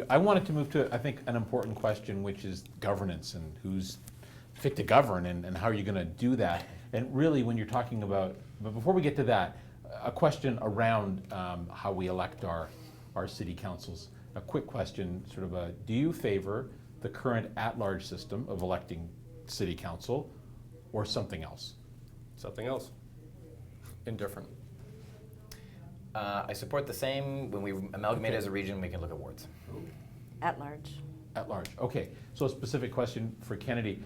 I wanted to move to, I think, an important question, which is governance and who's fit to govern and how are you going to do that. And really, when you're talking about, but before we get to that, a question around how we elect our city councils. A quick question, sort of a, do you favor the current at-large system of electing city council or something else? Something else. Indifferent. I support the same. When we amalgamate as a region, we can look at wards. At large. At large, okay. So a specific question for Kennedy.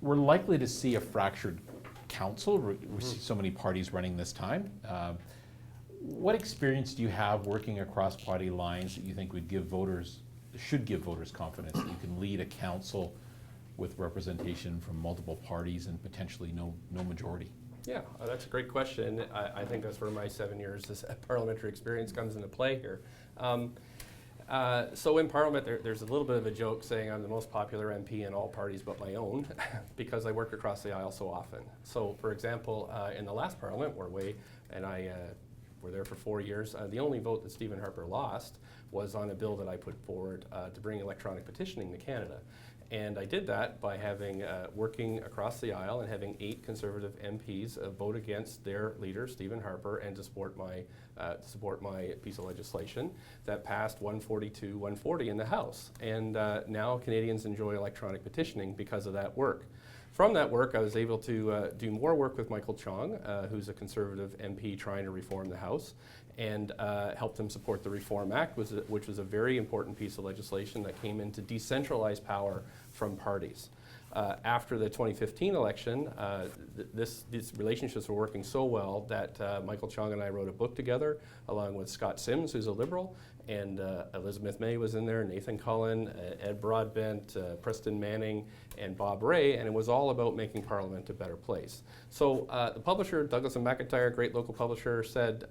We're likely to see a fractured council. We see so many parties running this time. What experience do you have working across party lines that you think would give voters, should give voters confidence that you can lead a council with representation from multiple parties and potentially no majority? Yeah, that's a great question. I think that's where my 7 years as parliamentary experience comes into play here. So in Parliament, there's a little bit of a joke saying I'm the most popular MP in all parties but my own because I work across the aisle so often. So for example, in the last Parliament, where Way and I were there for 4 years, the only vote that Stephen Harper lost was on a bill that I put forward to bring electronic petitioning to Canada. And I did that by having, working across the aisle and having 8 Conservative MPs vote against their leader, Stephen Harper, and to support my piece of legislation that passed 142-140 in the House. And now Canadians enjoy electronic petitioning because of that work. From that work, I was able to do more work with Michael Chong, who's a Conservative MP trying to reform the House, and helped him support the Reform Act, which was a very important piece of legislation that came in to decentralize power from parties. After the 2015 election, these relationships were working so well that Michael Chong and I wrote a book together, along with Scott Sims, who's a Liberal, and Elizabeth May was in there, Nathan Cullen, Ed Broadbent, Preston Manning, and Bob Ray, and it was all about making Parliament a better place. So the publisher, Douglas and McIntyre, great local publisher, said,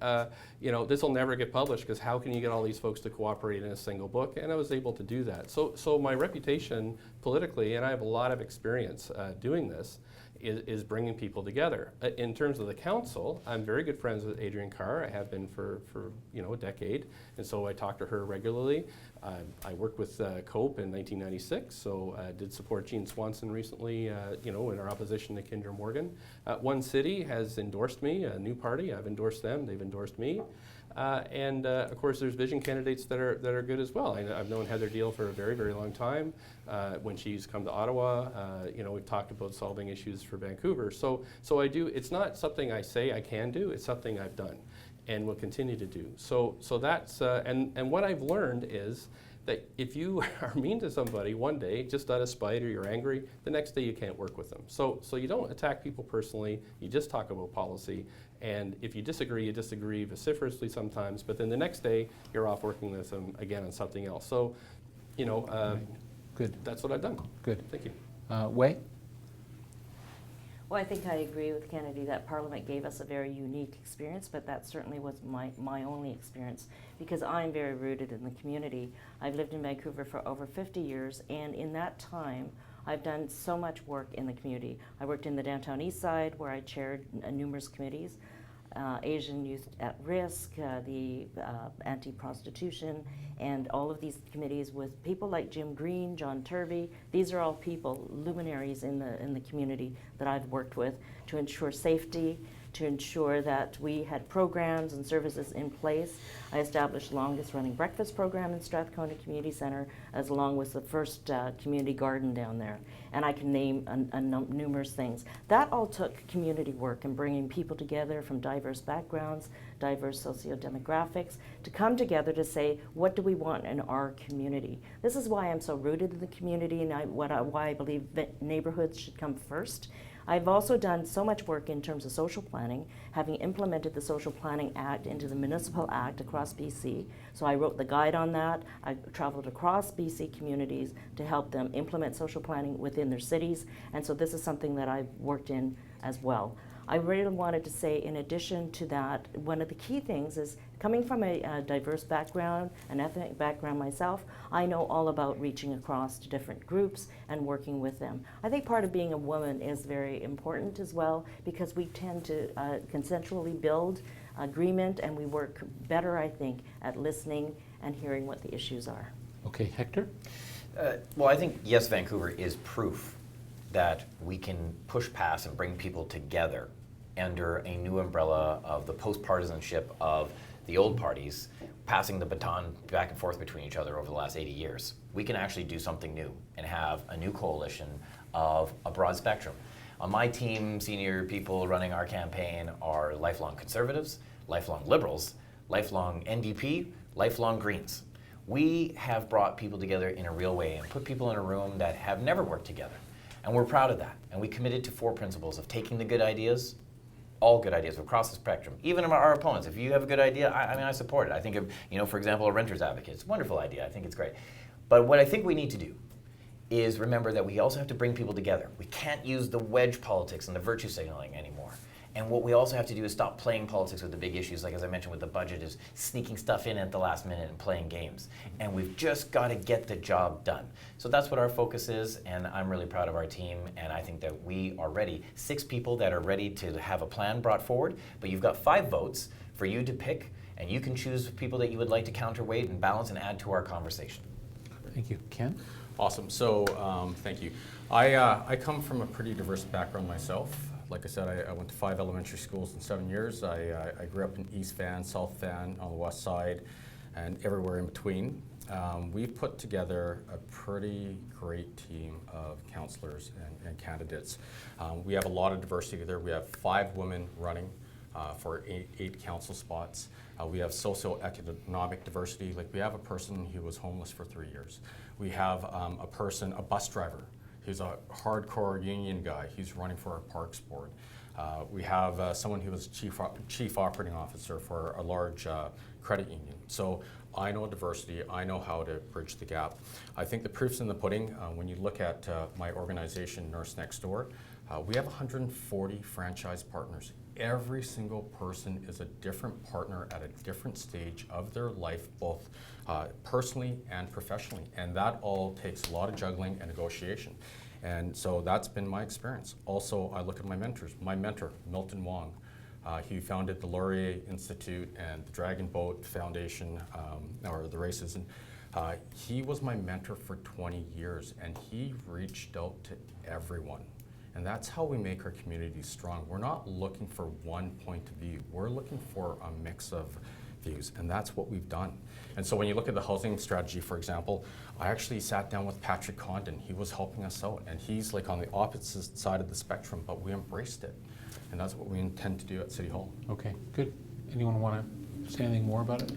you know, this will never get published because how can you get all these folks to cooperate in a single book? And I was able to do that. So my reputation politically, and I have a lot of experience doing this, is bringing people together. In terms of the council, I'm very good friends with Adrienne Carr. I have been for a decade, and so I talk to her regularly. I worked with COPE in 1996, so I did support Jean Swanson recently, in our opposition to Kinder Morgan. One City has endorsed me, a new party. I've endorsed them. They've endorsed me. And of course, there's vision candidates that are good as well. I've known Heather Deal for a very, very long time. When she's come to Ottawa, we've talked about solving issues for Vancouver. So I do. It's not something I say I can do. It's something I've done, and will continue to do. So that's and what I've learned is that if you are mean to somebody one day, just out of spite or you're angry, the next day you can't work with them. So you don't attack people personally. You just talk about policy. And if you disagree vociferously sometimes, but then the next day you're off working with them again on something else. So, Good. That's what I've done. Good. Thank you. Way? Well, I think I agree with Kennedy that Parliament gave us a very unique experience, but that certainly was my only experience because I'm very rooted in the community. I've lived in Vancouver for over 50 years, and in that time, I've done so much work in the community. I worked in the downtown east side where I chaired numerous committees, Asian Youth at Risk, the anti-prostitution, and all of these committees with people like Jim Green, John Turvey. These are all people, luminaries in the community that I've worked with to ensure safety, to ensure that we had programs and services in place. I established the longest running breakfast program in Strathcona Community Centre, as long as the first community garden down there. And I can name numerous things. That all took community work and bringing people together from diverse backgrounds, diverse socio-demographics, to come together to say, what do we want in our community? This is why I'm so rooted in the community and why I believe that neighborhoods should come first. I've also done so much work in terms of social planning, having implemented the Social Planning Act into the Municipal Act across BC. So I wrote the guide on that. I traveled across BC communities to help them implement social planning within their cities. And so this is something that I've worked in as well. I really wanted to say, in addition to that, one of the key things is coming from a diverse background, an ethnic background myself, I know all about reaching across to different groups and working with them. I think part of being a woman is very important as well because we tend to consensually build agreement and we work better, I think, at listening and hearing what the issues are. Okay, Hector? Well, I think, yes, Vancouver is proof that we can push past and bring people together under a new umbrella of the post-partisanship of the old parties, passing the baton back and forth between each other over the last 80 years. We can actually do something new and have a new coalition of a broad spectrum. On my team, senior people running our campaign are lifelong conservatives, lifelong liberals, lifelong NDP, lifelong Greens. We have brought people together in a real way and put people in a room that have never worked together. And we're proud of that. And we committed to 4 principles of taking the good ideas, all good ideas across the spectrum, even our opponents. If you have a good idea, I mean, I support it. I think of, for example, a renter's advocate. It's a wonderful idea. I think it's great. But what I think we need to do is remember that we also have to bring people together. We can't use the wedge politics and the virtue signaling anymore. And what we also have to do is stop playing politics with the big issues, like as I mentioned with the budget, is sneaking stuff in at the last minute and playing games. And we've just got to get the job done. So that's what our focus is, and I'm really proud of our team, and I think that we are ready. 6 people that are ready to have a plan brought forward, but you've got 5 votes for you to pick, and you can choose people that you would like to counterweight and balance and add to our conversation. Thank you. Ken? Awesome. So, thank you. I come from a pretty diverse background myself. Like I said, I went to 5 elementary schools in 7 years. I grew up in East Van, South Van, on the west side, and everywhere in between. We've put together a pretty great team of councillors and candidates. We have a lot of diversity there. We have 5 women running for 8 council spots. We have socioeconomic diversity. Like, we have a person who was homeless for 3 years. We have a bus driver. He's a hardcore union guy. He's running for our Parks Board. We have someone who was chief operating officer for a large credit union. So I know diversity. I know how to bridge the gap. I think the proof's in the pudding. When you look at my organization, Nurse Next Door, we have 140 franchise partners. Every single person is a different partner at a different stage of their life, both personally and professionally. And that all takes a lot of juggling and negotiation. And so that's been my experience. Also, I look at my mentors. My mentor, Milton Wong, he founded the Laurier Institute and the Dragon Boat Foundation, or the races. And he was my mentor for 20 years, and he reached out to everyone. And that's how we make our community strong. We're not looking for one point of view. We're looking for a mix of views, and that's what we've done. And so when you look at the housing strategy, for example, I actually sat down with Patrick Condon. He was helping us out, and he's like on the opposite side of the spectrum, but we embraced it. And that's what we intend to do at City Hall. Okay, good. Anyone want to say anything more about it?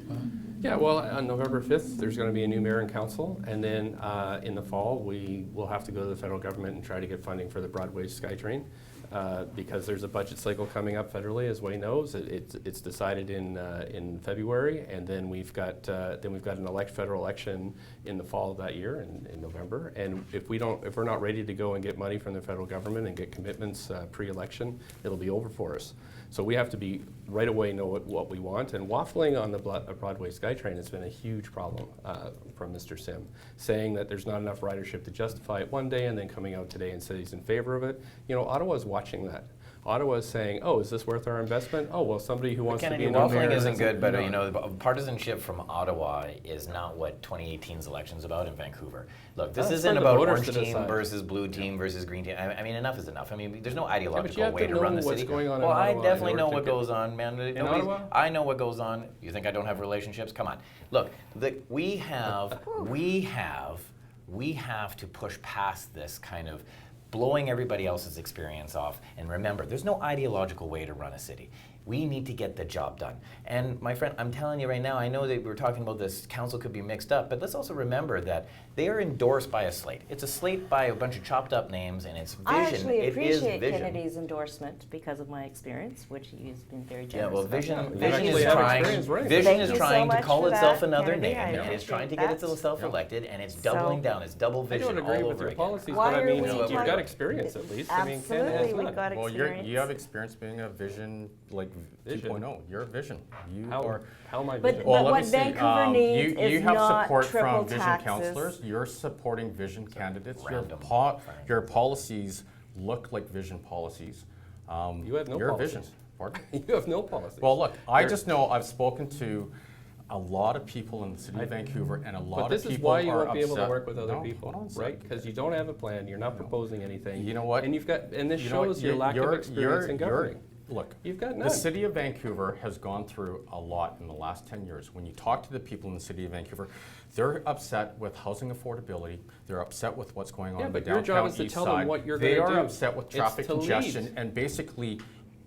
Yeah, well, on November 5th, there's going to be a new mayor and council, and then in the fall, we will have to go to the federal government and try to get funding for the Broadway SkyTrain, because there's a budget cycle coming up federally, as Wayne knows. It's decided in February, and then we've got an federal election in the fall of that year, in November. And if we're not ready to go and get money from the federal government and get commitments pre-election, it'll be over for us. So we have to be right away know what we want. And waffling on the Broadway SkyTrain has been a huge problem from Mr. Sim, saying that there's not enough ridership to justify it one day, and then coming out today and say he's in favor of it. Ottawa's watching that. Ottawa's saying, oh, is this worth our investment? Oh, well, somebody who wants to be a new mayor. Waffling isn't good, but partisanship from Ottawa is not what 2018's election's about in Vancouver. Look, this isn't about orange team versus blue team versus green team. I mean, enough is enough. I mean, there's no ideological way to run the city. Well, I definitely know what goes on, man. I know what goes on. You think I don't have relationships? Come on. Look, we have to push past this kind of blowing everybody else's experience off. And remember, there's no ideological way to run a city. We need to get the job done. And my friend, I'm telling you right now, I know that we're talking about this council could be mixed up, but let's also remember that they are endorsed by a slate. It's a slate by a bunch of chopped up names, and it's vision. I actually appreciate vision. Kennedy's endorsement because of my experience, which he's been very generous. Yeah, well, about. vision is trying to call itself another name, and it's trying to get itself elected, and it's doubling down. It's double vision all over again. I don't agree with your policies, but I mean, you've got experience at least. Absolutely, we've got Well, experience. you have experience being a vision, like 2.0. You're a vision. How am I But vision? Well, let what me see. Vancouver needs you is have not support triple from vision taxes. councillors. You're supporting vision candidates. Random. Your policies look like vision policies. You have no You're policies. a vision. Pardon? You have no policy. Well, look, I just know I've spoken to a lot of people in the city of Vancouver and a lot But of this people is why you are won't be able to upset. work with other No, people, hold on a right? sec. Because you don't have a plan, you're not proposing anything. You know what? And this You know what? shows your lack of experience in governing. Look, You've got none. the city of Vancouver has gone through a lot in the last 10 years. When you talk to the people in the city of Vancouver, they're upset with housing affordability. They're upset with what's going on Yeah, in the but your downtown job is to east tell them side. what you're They gonna are do. upset with It's traffic to lead. congestion, and basically,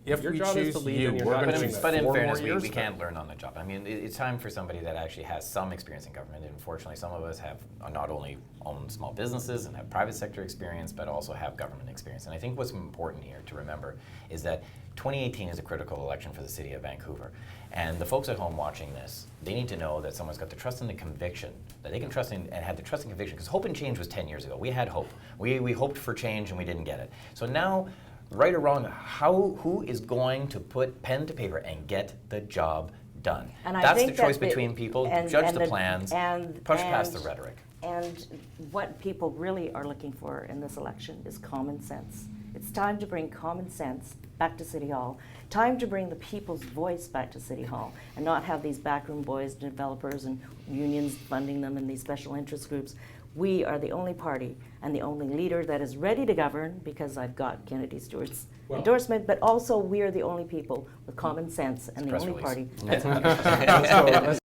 if Your we job is choose to lead you, and you're we're not going to doing do that. but in 4 fairness, more we years. can't learn on the job. I mean, it's time for somebody that actually has some experience in government. And unfortunately, some of us have not only own small businesses and have private sector experience, but also have government experience. And I think what's important here to remember is that 2018 is a critical election for the city of Vancouver. And the folks at home watching this, they need to know that someone's got the trust and the conviction, that they can trust in and have the trust and conviction. Because hope and change was 10 years ago. We had hope. We hoped for change and we didn't get it. So now, right or wrong, who is going to put pen to paper and get the job done? And I That's think the choice that between people, and judge the the- plans, and- push past the and- rhetoric. And what people really are looking for in this election is common sense. It's time to bring common sense back to City Hall. Time to bring the people's voice back to City Hall and not have these backroom boys, developers and unions funding them and these special interest groups. We are the only party and the only leader that is ready to govern, because I've got Kennedy Stewart's endorsement, but also we are the only people with common sense and the Press only release. party. Let's